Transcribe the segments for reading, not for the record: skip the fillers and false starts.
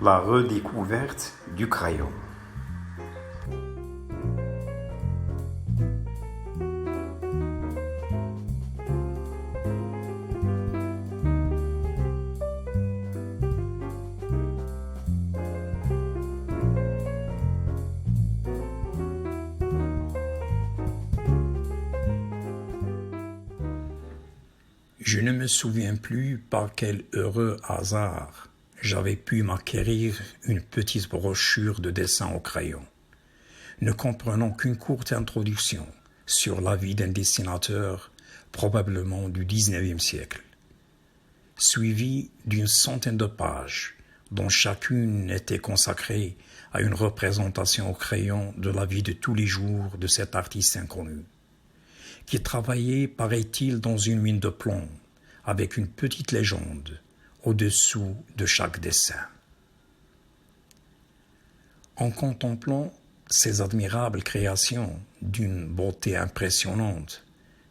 La redécouverte du crayon. Je ne me souviens plus par quel heureux hasard j'avais pu m'acquérir une petite brochure de dessin au crayon, ne comprenant qu'une courte introduction sur la vie d'un dessinateur probablement du XIXe siècle, suivie d'une centaine de pages dont chacune était consacrée à une représentation au crayon de la vie de tous les jours de cet artiste inconnu, qui travaillait, paraît-il, dans une mine de plomb, avec une petite légende au-dessous de chaque dessin. En contemplant ces admirables créations d'une beauté impressionnante,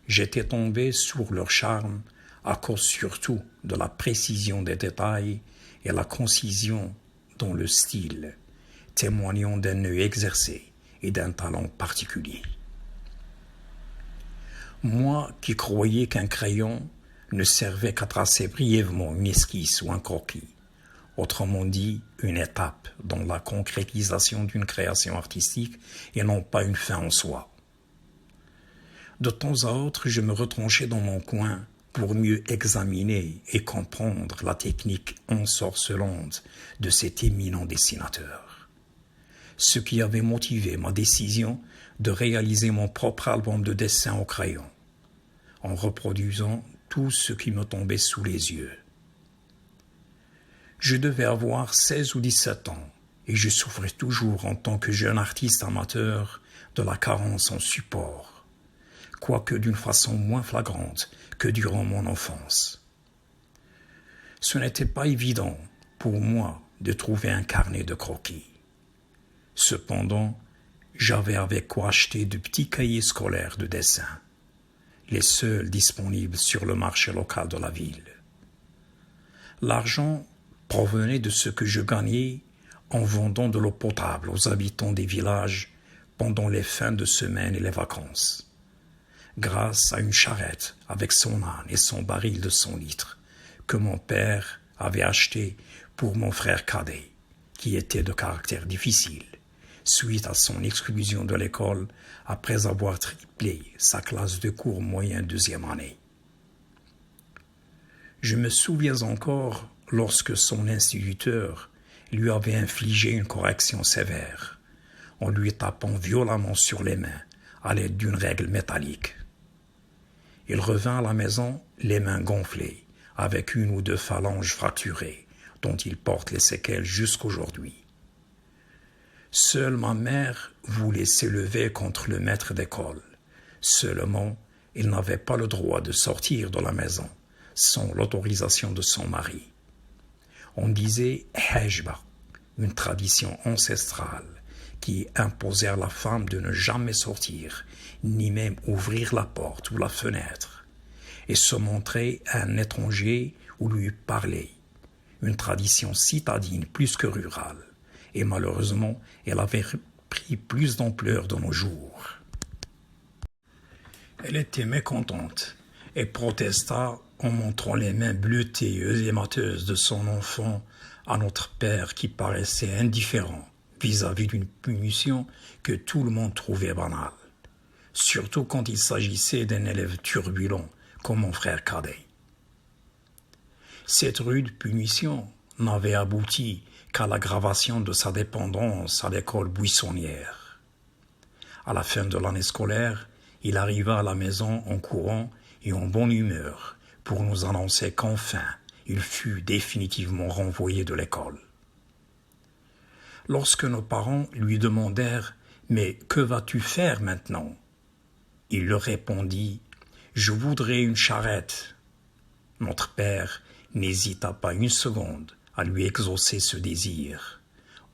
j'étais tombé sur leur charme à cause surtout de la précision des détails et la concision dans le style, témoignant d'un œil exercé et d'un talent particulier. Moi qui croyais qu'un crayon ne servait qu'à tracer brièvement une esquisse ou un croquis, autrement dit une étape dans la concrétisation d'une création artistique et non pas une fin en soi. De temps à autre, je me retranchais dans mon coin pour mieux examiner et comprendre la technique ensorcelante de cet éminent dessinateur. Ce qui avait motivé ma décision de réaliser mon propre album de dessins au crayon, en reproduisant tout ce qui me tombait sous les yeux. Je devais avoir 16 ou 17 ans et je souffrais toujours en tant que jeune artiste amateur de la carence en support, quoique d'une façon moins flagrante que durant mon enfance. Ce n'était pas évident pour moi de trouver un carnet de croquis. Cependant, j'avais avec quoi acheter de petits cahiers scolaires de dessin, les seuls disponibles sur le marché local de la ville. L'argent provenait de ce que je gagnais en vendant de l'eau potable aux habitants des villages pendant les fins de semaine et les vacances, grâce à une charrette avec son âne et son baril de 100 litres que mon père avait acheté pour mon frère cadet, qui était de caractère difficile, suite à son exclusion de l'école après avoir triplé sa classe de cours moyen deuxième année. Je me souviens encore lorsque son instituteur lui avait infligé une correction sévère, en lui tapant violemment sur les mains à l'aide d'une règle métallique. Il revint à la maison les mains gonflées, avec une ou deux phalanges fracturées, dont il porte les séquelles jusqu'aujourd'hui. Seule ma mère voulait s'élever contre le maître d'école. Seulement, il n'avait pas le droit de sortir de la maison sans l'autorisation de son mari. On disait hejba, une tradition ancestrale qui imposait à la femme de ne jamais sortir, ni même ouvrir la porte ou la fenêtre, et se montrer à un étranger ou lui parler. Une tradition citadine plus que rurale. Et malheureusement, elle avait pris plus d'ampleur de nos jours. Elle était mécontente et protesta en montrant les mains bleutées et émateuses de son enfant à notre père qui paraissait indifférent vis-à-vis d'une punition que tout le monde trouvait banale, surtout quand il s'agissait d'un élève turbulent comme mon frère cadet. Cette rude punition n'avait abouti qu'à l'aggravation de sa dépendance à l'école buissonnière. À la fin de l'année scolaire, il arriva à la maison en courant et en bonne humeur pour nous annoncer qu'enfin il fut définitivement renvoyé de l'école. Lorsque nos parents lui demandèrent « Mais que vas-tu faire maintenant ?» il leur répondit « Je voudrais une charrette. » Notre père n'hésita pas une seconde à lui exaucer ce désir.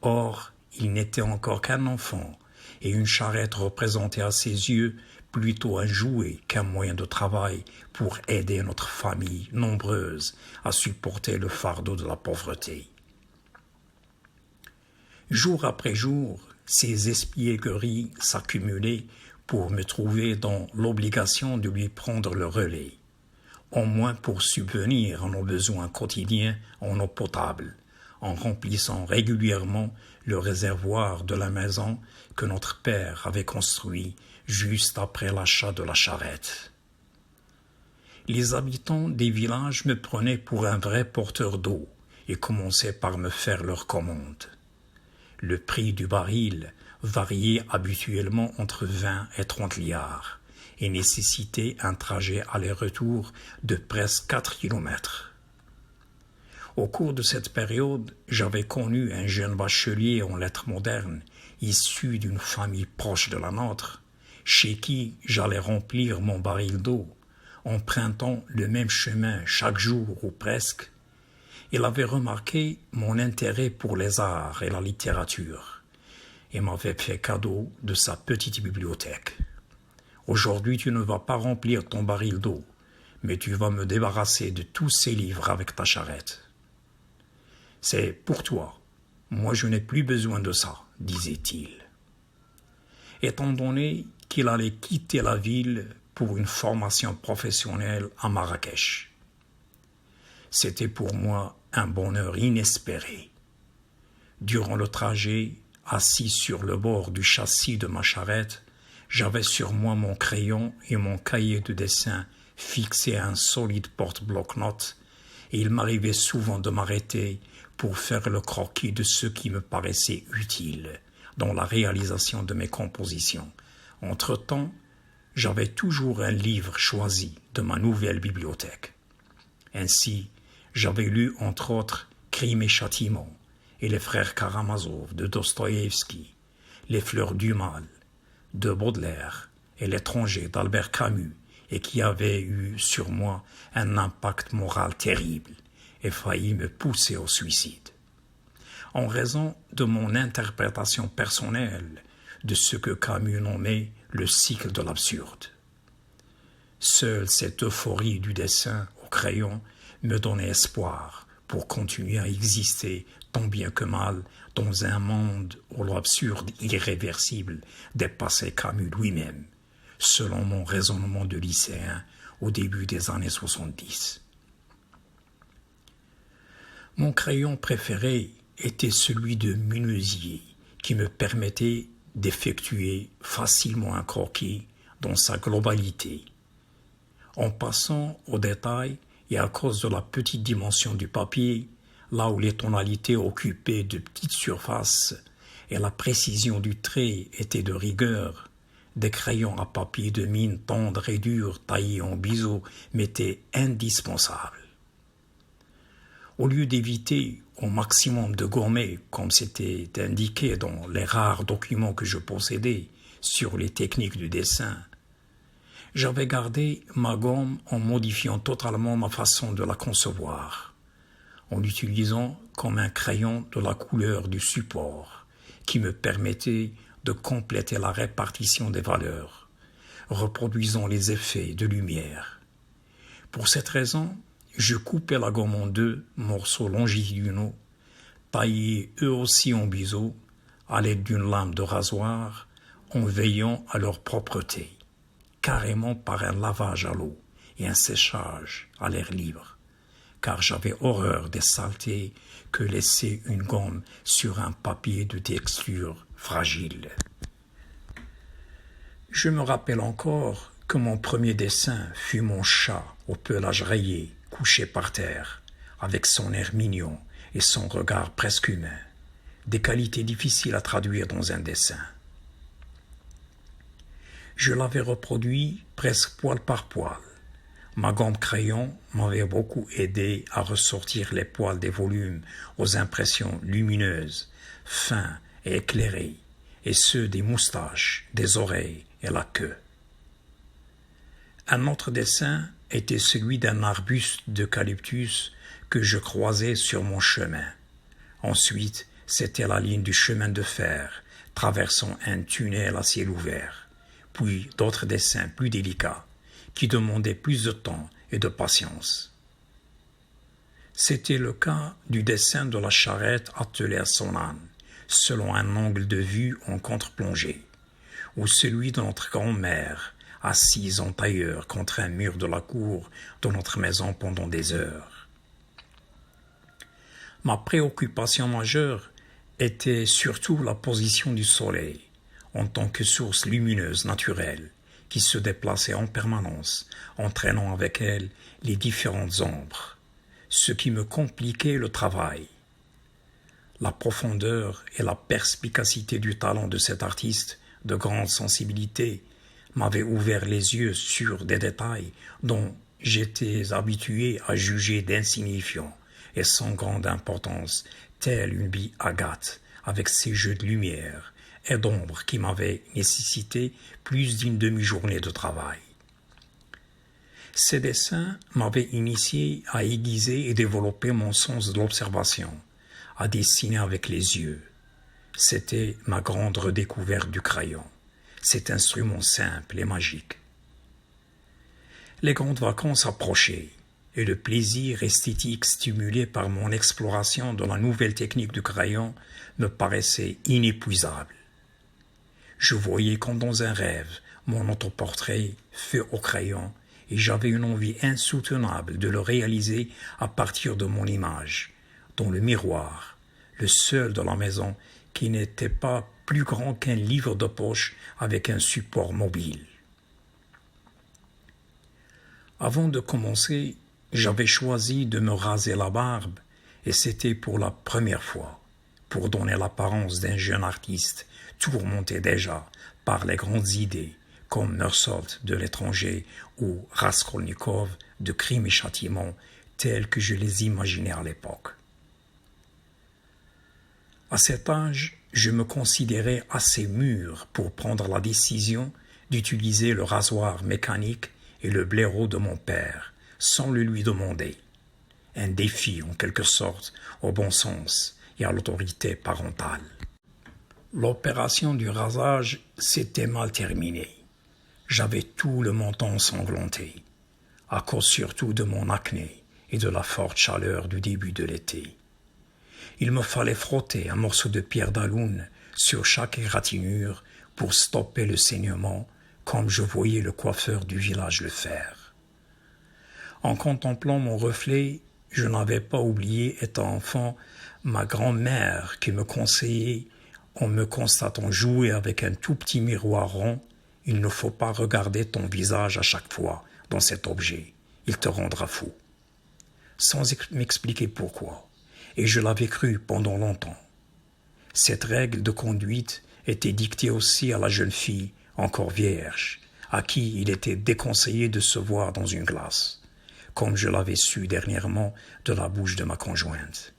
Or, il n'était encore qu'un enfant, et une charrette représentait à ses yeux plutôt un jouet qu'un moyen de travail pour aider notre famille nombreuse à supporter le fardeau de la pauvreté. Jour après jour, ces espiègleries s'accumulaient pour me trouver dans l'obligation de lui prendre le relais, au moins pour subvenir à nos besoins quotidiens en eau potable, en remplissant régulièrement le réservoir de la maison que notre père avait construit juste après l'achat de la charrette. Les habitants des villages me prenaient pour un vrai porteur d'eau et commençaient par me faire leurs commandes. Le prix du baril variait habituellement entre 20 et 30 liards et nécessitait un trajet aller-retour de presque 4 kilomètres. Au cours de cette période, j'avais connu un jeune bachelier en lettres modernes, issu d'une famille proche de la nôtre, chez qui j'allais remplir mon baril d'eau, empruntant le même chemin chaque jour ou presque. Il avait remarqué mon intérêt pour les arts et la littérature et m'avait fait cadeau de sa petite bibliothèque. Aujourd'hui, tu ne vas pas remplir ton baril d'eau, mais tu vas me débarrasser de tous ces livres avec ta charrette. C'est pour toi. Moi, je n'ai plus besoin de ça, disait-il. Étant donné qu'il allait quitter la ville pour une formation professionnelle à Marrakech. C'était pour moi un bonheur inespéré. Durant le trajet, assis sur le bord du châssis de ma charrette, j'avais sur moi mon crayon et mon cahier de dessin fixé à un solide porte-bloc-notes, et il m'arrivait souvent de m'arrêter pour faire le croquis de ce qui me paraissait utile dans la réalisation de mes compositions. Entre-temps, j'avais toujours un livre choisi de ma nouvelle bibliothèque. Ainsi, j'avais lu entre autres Crime et Châtiment et Les Frères Karamazov de Dostoïevski, Les Fleurs du Mal de Baudelaire et L'étranger d'Albert Camus, et qui avait eu sur moi un impact moral terrible et failli me pousser au suicide. En raison de mon interprétation personnelle de ce que Camus nommait le cycle de l'absurde. Seule cette euphorie du dessin au crayon me donnait espoir pour continuer à exister tant bien que mal dans un monde où l'absurde irréversible dépassait Camus lui-même, selon mon raisonnement de lycéen au début des années 70. Mon crayon préféré était celui de menuisier, qui me permettait d'effectuer facilement un croquis dans sa globalité. En passant aux détails, et à cause de la petite dimension du papier, là où les tonalités occupaient de petites surfaces et la précision du trait était de rigueur, des crayons à papier de mine tendre et dur taillés en biseau m'étaient indispensables. Au lieu d'éviter au maximum de gommer, comme c'était indiqué dans les rares documents que je possédais sur les techniques du dessin, j'avais gardé ma gomme en modifiant totalement ma façon de la concevoir, en l'utilisant comme un crayon de la couleur du support, qui me permettait de compléter la répartition des valeurs, reproduisant les effets de lumière. Pour cette raison, je coupais la gomme en 2 morceaux longitudinaux, taillés eux aussi en biseau, à l'aide d'une lame de rasoir, en veillant à leur propreté, carrément par un lavage à l'eau et un séchage à l'air libre, car j'avais horreur des saletés que laissait une gomme sur un papier de texture fragile. Je me rappelle encore que mon premier dessin fut mon chat au pelage rayé, couché par terre, avec son air mignon et son regard presque humain, des qualités difficiles à traduire dans un dessin. Je l'avais reproduit presque poil par poil. Ma gomme crayon m'avait beaucoup aidé à ressortir les poils des volumes aux impressions lumineuses, fins et éclairées, et ceux des moustaches, des oreilles et la queue. Un autre dessin était celui d'un arbuste d'eucalyptus que je croisais sur mon chemin. Ensuite, c'était la ligne du chemin de fer, traversant un tunnel à ciel ouvert. Puis d'autres dessins plus délicats, qui demandaient plus de temps et de patience. C'était le cas du dessin de la charrette attelée à son âne, selon un angle de vue en contre-plongée, ou celui de notre grand-mère, assise en tailleur contre un mur de la cour de notre maison pendant des heures. Ma préoccupation majeure était surtout la position du soleil, en tant que source lumineuse naturelle, qui se déplaçait en permanence, entraînant avec elle les différentes ombres, ce qui me compliquait le travail. La profondeur et la perspicacité du talent de cet artiste de grande sensibilité m'avaient ouvert les yeux sur des détails dont j'étais habitué à juger d'insignifiants et sans grande importance, telle une bille agate avec ses jeux de lumière et d'ombre qui m'avaient nécessité plus d'une demi-journée de travail. Ces dessins m'avaient initié à aiguiser et développer mon sens de l'observation, à dessiner avec les yeux. C'était ma grande redécouverte du crayon, cet instrument simple et magique. Les grandes vacances approchaient, et le plaisir esthétique stimulé par mon exploration de la nouvelle technique du crayon me paraissait inépuisable. Je voyais comme dans un rêve mon autoportrait fait au crayon, et j'avais une envie insoutenable de le réaliser à partir de mon image, dans le miroir, le seul de la maison qui n'était pas plus grand qu'un livre de poche avec un support mobile. Avant de commencer, j'avais choisi de me raser la barbe, et c'était pour la première fois, pour donner l'apparence d'un jeune artiste tourmenté déjà par les grandes idées, comme Meursault de l'étranger ou Raskolnikov de Crime et Châtiment, tels que je les imaginais à l'époque. À cet âge, je me considérais assez mûr pour prendre la décision d'utiliser le rasoir mécanique et le blaireau de mon père, sans le lui demander. Un défi, en quelque sorte, au bon sens et à l'autorité parentale. L'opération du rasage s'était mal terminée. J'avais tout le menton ensanglanté, à cause surtout de mon acné et de la forte chaleur du début de l'été. Il me fallait frotter un morceau de pierre d'alun sur chaque égratignure pour stopper le saignement, comme je voyais le coiffeur du village le faire. En contemplant mon reflet, je n'avais pas oublié, étant enfant, ma grand-mère qui me conseillait, en me constatant jouer avec un tout petit miroir rond, « Il ne faut pas regarder ton visage à chaque fois dans cet objet, il te rendra fou. » Sans m'expliquer pourquoi, et je l'avais cru pendant longtemps. Cette règle de conduite était dictée aussi à la jeune fille, encore vierge, à qui il était déconseillé de se voir dans une glace, comme je l'avais su dernièrement de la bouche de ma conjointe.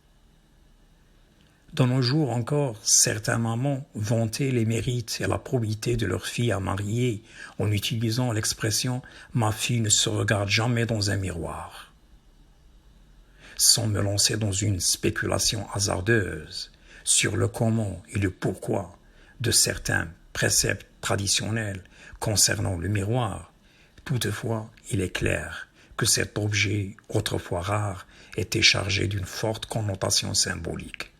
De nos jours encore, certaines mamans vantaient les mérites et la probité de leur fille à marier en utilisant l'expression « ma fille ne se regarde jamais dans un miroir ». Sans me lancer dans une spéculation hasardeuse sur le comment et le pourquoi de certains préceptes traditionnels concernant le miroir, toutefois, il est clair que cet objet, autrefois rare, était chargé d'une forte connotation symbolique.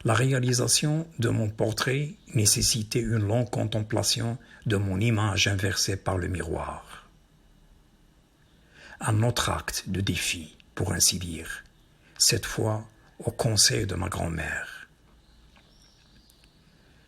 La réalisation de mon portrait nécessitait une longue contemplation de mon image inversée par le miroir. Un autre acte de défi, pour ainsi dire, cette fois au conseil de ma grand-mère.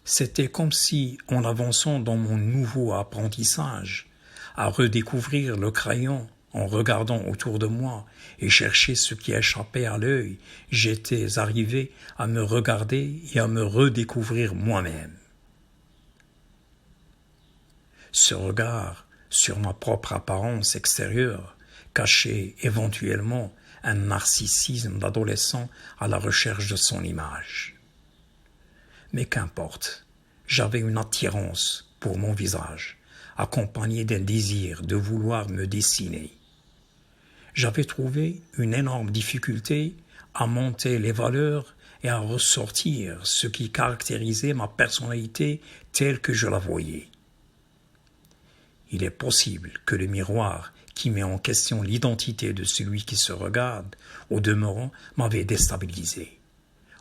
C'était comme si, en avançant dans mon nouveau apprentissage, à redécouvrir le crayon en regardant autour de moi et chercher ce qui échappait à l'œil, j'étais arrivé à me regarder et à me redécouvrir moi-même. Ce regard sur ma propre apparence extérieure cachait éventuellement un narcissisme d'adolescent à la recherche de son image. Mais qu'importe, j'avais une attirance pour mon visage, accompagnée d'un désir de vouloir me dessiner. J'avais trouvé une énorme difficulté à monter les valeurs et à ressortir ce qui caractérisait ma personnalité telle que je la voyais. Il est possible que le miroir qui met en question l'identité de celui qui se regarde, au demeurant, m'avait déstabilisé.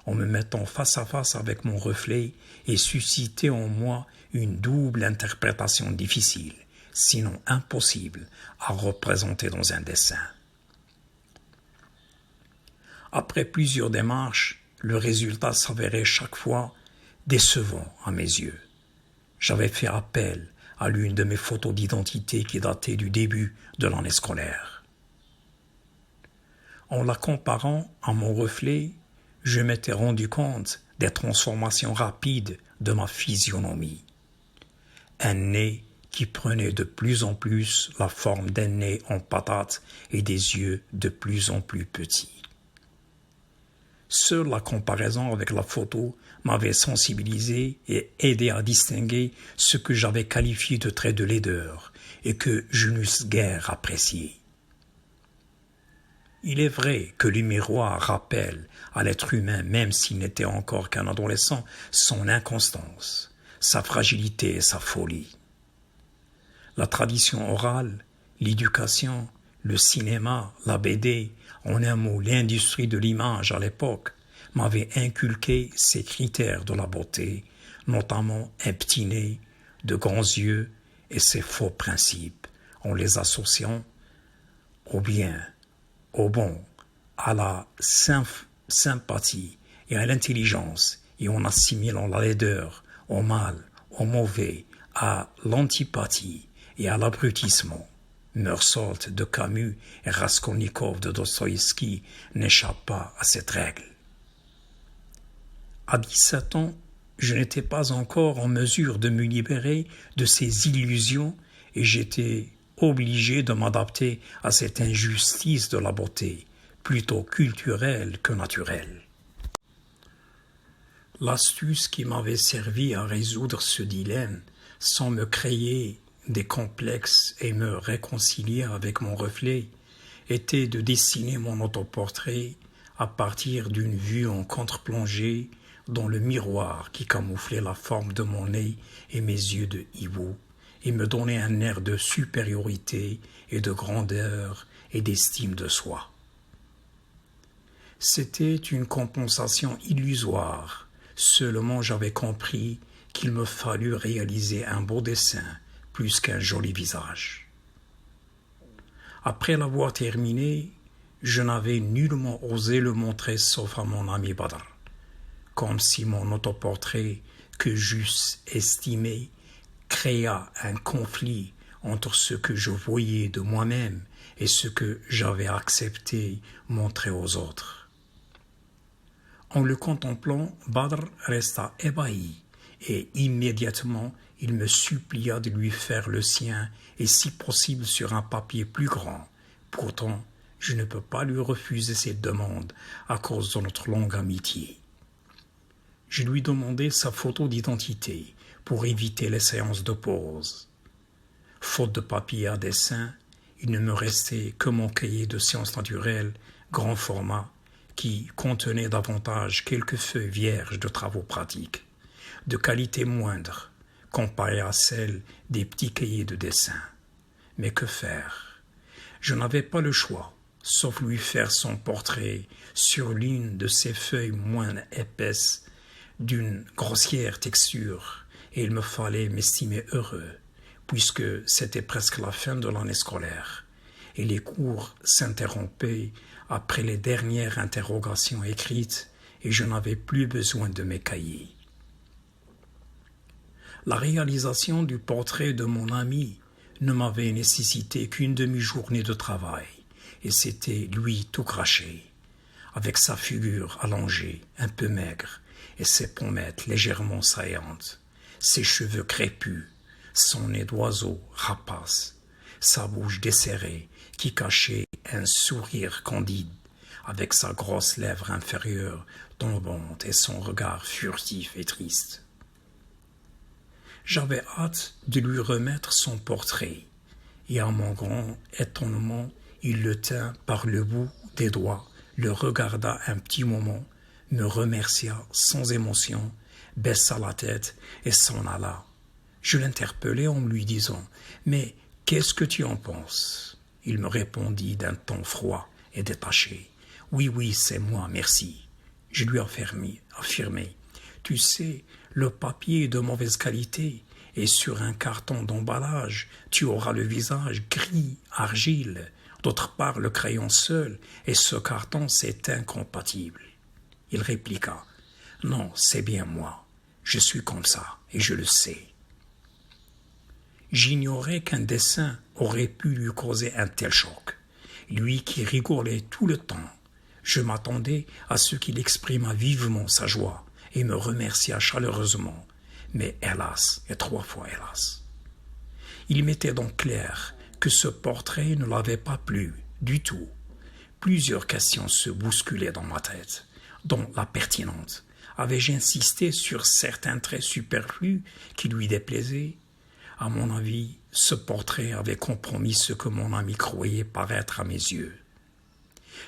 en me mettant face à face avec mon reflet et suscitait en moi une double interprétation difficile, sinon impossible, à représenter dans un dessin. Après plusieurs démarches, le résultat s'avérait chaque fois décevant à mes yeux. J'avais fait appel à l'une de mes photos d'identité qui datait du début de l'année scolaire. En la comparant à mon reflet, je m'étais rendu compte des transformations rapides de ma physionomie. Un nez qui prenait de plus en plus la forme d'un nez en patate et des yeux de plus en plus petits. Seule la comparaison avec la photo m'avait sensibilisé et aidé à distinguer ce que j'avais qualifié de traits de laideur et que je n'eusse guère apprécié. Il est vrai que le miroir rappelle à l'être humain, même s'il n'était encore qu'un adolescent, son inconstance, sa fragilité et sa folie. La tradition orale, l'éducation, le cinéma, la BD, en un mot l'industrie de l'image à l'époque, m'avaient inculqué ces critères de la beauté, notamment un petit nez, de grands yeux et ces faux principes, en les associant au bien, au bon, à la sympathie et à l'intelligence, et en assimilant la laideur au mal, au mauvais, à l'antipathie et à l'abrutissement. Meursault de Camus et Raskolnikov de Dostoïevski n'échappent pas à cette règle. À 17 ans, je n'étais pas encore en mesure de me libérer de ces illusions et j'étais obligé de m'adapter à cette injustice de la beauté, plutôt culturelle que naturelle. L'astuce qui m'avait servi à résoudre ce dilemme, sans me créer des complexes et me réconcilier avec mon reflet, était de dessiner mon autoportrait à partir d'une vue en contre-plongée dans le miroir qui camouflait la forme de mon nez et mes yeux de hibou et me donnait un air de supériorité et de grandeur et d'estime de soi. C'était une compensation illusoire, seulement j'avais compris qu'il me fallut réaliser un beau dessin plus qu'un joli visage. Après l'avoir terminé, je n'avais nullement osé le montrer sauf à mon ami Badr, comme si mon autoportrait que j'eusse estimé créa un conflit entre ce que je voyais de moi-même et ce que j'avais accepté montrer aux autres. En le contemplant, Badr resta ébahi et immédiatement il me supplia de lui faire le sien et si possible sur un papier plus grand. Pourtant, je ne peux pas lui refuser cette demande à cause de notre longue amitié. Je lui demandai sa photo d'identité pour éviter les séances de pause. Faute de papier à dessin, il ne me restait que mon cahier de sciences naturelles, grand format, qui contenait davantage quelques feuilles vierges de travaux pratiques, de qualité moindre, comparée à celle des petits cahiers de dessin. Mais que faire? Je n'avais pas le choix, sauf lui faire son portrait sur l'une de ces feuilles moins épaisses, d'une grossière texture, et il me fallait m'estimer heureux, puisque c'était presque la fin de l'année scolaire, et les cours s'interrompaient après les dernières interrogations écrites, et je n'avais plus besoin de mes cahiers. La réalisation du portrait de mon ami ne m'avait nécessité qu'une demi-journée de travail, et c'était lui tout craché, avec sa figure allongée, un peu maigre, et ses pommettes légèrement saillantes, ses cheveux crépus, son nez d'oiseau rapace, sa bouche desserrée qui cachait un sourire candide, avec sa grosse lèvre inférieure tombante et son regard furtif et triste. J'avais hâte de lui remettre son portrait, et à mon grand étonnement, il le tint par le bout des doigts, le regarda un petit moment, me remercia sans émotion, baissa la tête et s'en alla. Je l'interpellai en lui disant « Mais qu'est-ce que tu en penses ?» Il me répondit d'un ton froid et détaché « Oui, oui, c'est moi, merci. » Je lui affirmai, tu sais, le papier est de mauvaise qualité et sur un carton d'emballage, tu auras le visage gris, argile. D'autre part, le crayon seul et ce carton, c'est incompatible. Il répliqua, non, c'est bien moi. Je suis comme ça et je le sais. J'ignorais qu'un dessin aurait pu lui causer un tel choc. Lui qui rigolait tout le temps. Je m'attendais à ce qu'il exprimât vivement sa joie et me remerciât chaleureusement. Mais hélas, et 3 fois hélas. Il m'était donc clair que ce portrait ne l'avait pas plu du tout. Plusieurs questions se bousculaient dans ma tête, dont la pertinente. Avais-je insisté sur certains traits superflus qui lui déplaisaient? À mon avis, ce portrait avait compromis ce que mon ami croyait paraître à mes yeux,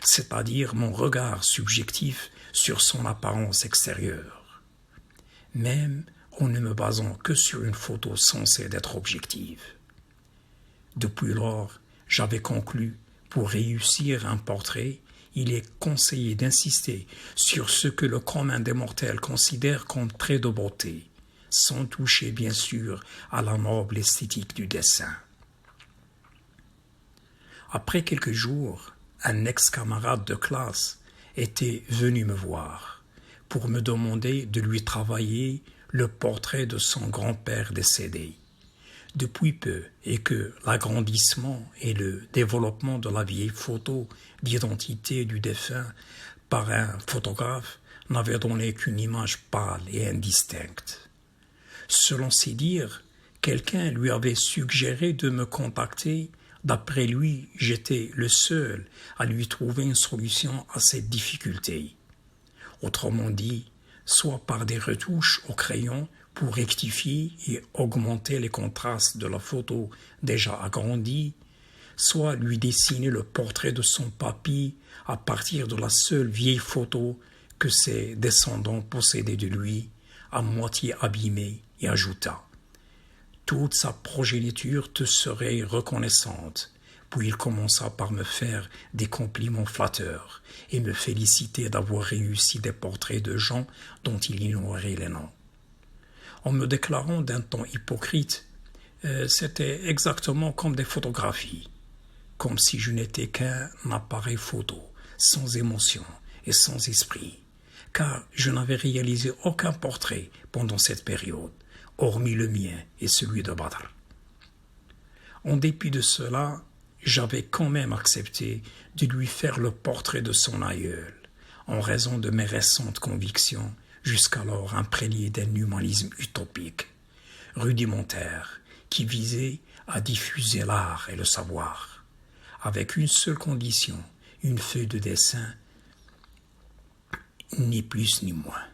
c'est-à-dire mon regard subjectif sur son apparence extérieure, même en ne me basant que sur une photo censée d'être objective. Depuis lors, j'avais conclu, pour réussir un portrait, il est conseillé d'insister sur ce que le commun des mortels considère comme trait de beauté, sans toucher bien sûr à la noble esthétique du dessin. Après quelques jours, un ex-camarade de classe était venu me voir pour me demander de lui travailler le portrait de son grand-père décédé. Depuis peu, et que l'agrandissement et le développement de la vieille photo d'identité du défunt par un photographe n'avaient donné qu'une image pâle et indistincte. Selon ses dires, quelqu'un lui avait suggéré de me contacter. D'après lui, j'étais le seul à lui trouver une solution à cette difficulté. Autrement dit, soit par des retouches au crayon pour rectifier et augmenter les contrastes de la photo déjà agrandie, soit lui dessiner le portrait de son papy à partir de la seule vieille photo que ses descendants possédaient de lui, à moitié abîmée, et ajouta « Toute sa progéniture te serait reconnaissante ». Puis il commença par me faire des compliments flatteurs et me féliciter d'avoir réussi des portraits de gens dont il ignorait les noms. En me déclarant d'un ton hypocrite, c'était exactement comme des photographies, comme si je n'étais qu'un appareil photo, sans émotion et sans esprit, car je n'avais réalisé aucun portrait pendant cette période, hormis le mien et celui de Badr. En dépit de cela, j'avais quand même accepté de lui faire le portrait de son aïeul, en raison de mes récentes convictions, jusqu'alors imprégnées d'un humanisme utopique, rudimentaire, qui visait à diffuser l'art et le savoir, avec une seule condition, une feuille de dessin, ni plus ni moins.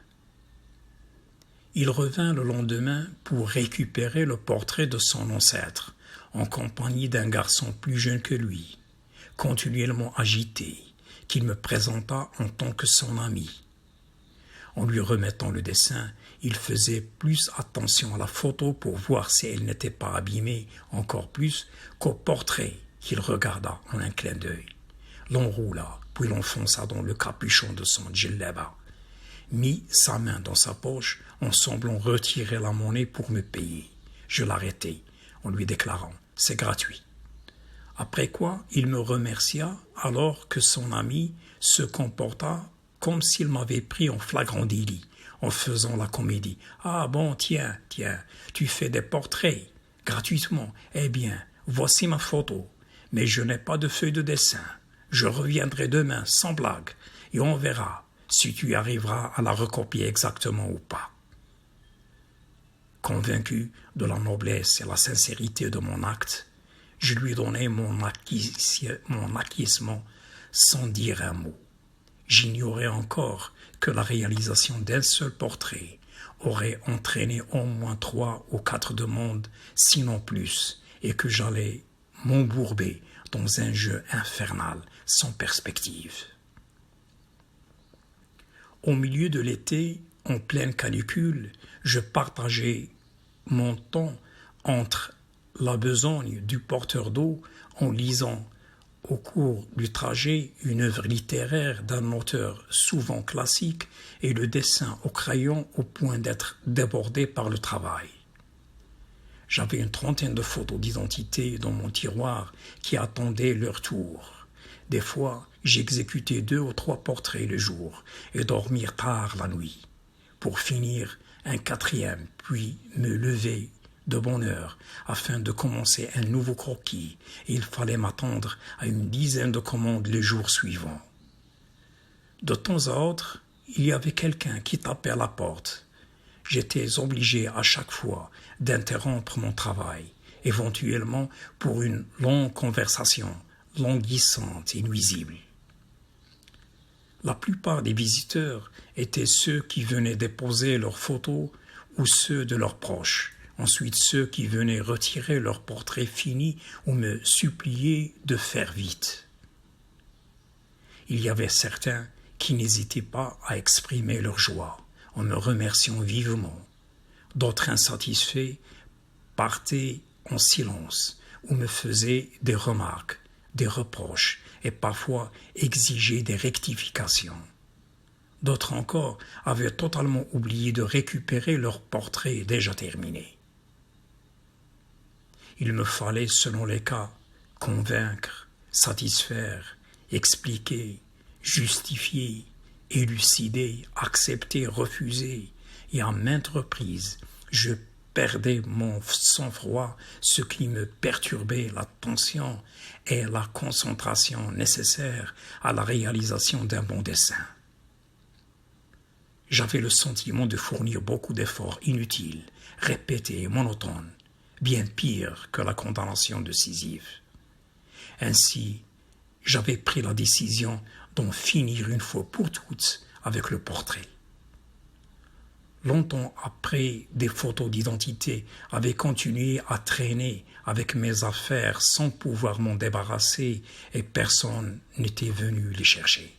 Il revint le lendemain pour récupérer le portrait de son ancêtre, en compagnie d'un garçon plus jeune que lui, continuellement agité, qu'il me présenta en tant que son ami. En lui remettant le dessin, il faisait plus attention à la photo pour voir si elle n'était pas abîmée encore plus qu'au portrait qu'il regarda en un clin d'œil. L'enroula, puis l'enfonça dans le capuchon de son djellaba, mit sa main dans sa poche en semblant retirer la monnaie pour me payer. Je l'arrêtai en lui déclarant « c'est gratuit ». Après quoi, il me remercia alors que son ami se comporta comme s'il m'avait pris en flagrant délit, en faisant la comédie. « Ah bon, tiens, tu fais des portraits gratuitement. Eh bien, voici ma photo, mais je n'ai pas de feuille de dessin. Je reviendrai demain, sans blague, et on verra si tu arriveras à la recopier exactement ou pas. » Convaincu de la noblesse et la sincérité de mon acte, je lui donnai mon acquiescement sans dire un mot. J'ignorais encore que la réalisation d'un seul portrait aurait entraîné au moins 3 ou 4 demandes, sinon plus, et que j'allais m'embourber dans un jeu infernal sans perspective. Au milieu de l'été, en pleine canicule, je partageais mon temps entre la besogne du porteur d'eau en lisant au cours du trajet une œuvre littéraire d'un auteur souvent classique et le dessin au crayon au point d'être débordé par le travail. J'avais une trentaine de photos d'identité dans mon tiroir qui attendaient leur tour. Des fois, j'exécutais 2 ou 3 portraits le jour et dormir tard la nuit, pour finir un 4e, puis me lever de bonne heure afin de commencer un nouveau croquis, et il fallait m'attendre à une dizaine de commandes le jour suivant. De temps à autre, il y avait quelqu'un qui tapait à la porte. J'étais obligé à chaque fois d'interrompre mon travail, éventuellement pour une longue conversation, languissante et nuisible. La plupart des visiteurs étaient ceux qui venaient déposer leurs photos ou ceux de leurs proches, ensuite ceux qui venaient retirer leurs portraits finis ou me supplier de faire vite. Il y avait certains qui n'hésitaient pas à exprimer leur joie en me remerciant vivement. D'autres insatisfaits partaient en silence ou me faisaient des remarques, des reproches et parfois exigeaient des rectifications. D'autres encore avaient totalement oublié de récupérer leurs portraits déjà terminés. Il me fallait, selon les cas, convaincre, satisfaire, expliquer, justifier, élucider, accepter, refuser, et à maintes reprises, je perdais mon sang-froid, ce qui me perturbait la tension et la concentration nécessaires à la réalisation d'un bon dessin. J'avais le sentiment de fournir beaucoup d'efforts inutiles, répétés et monotones, bien pire que la condamnation de Sisyphe. Ainsi, j'avais pris la décision d'en finir une fois pour toutes avec le portrait. Longtemps après, des photos d'identité avaient continué à traîner avec mes affaires sans pouvoir m'en débarrasser et personne n'était venu les chercher.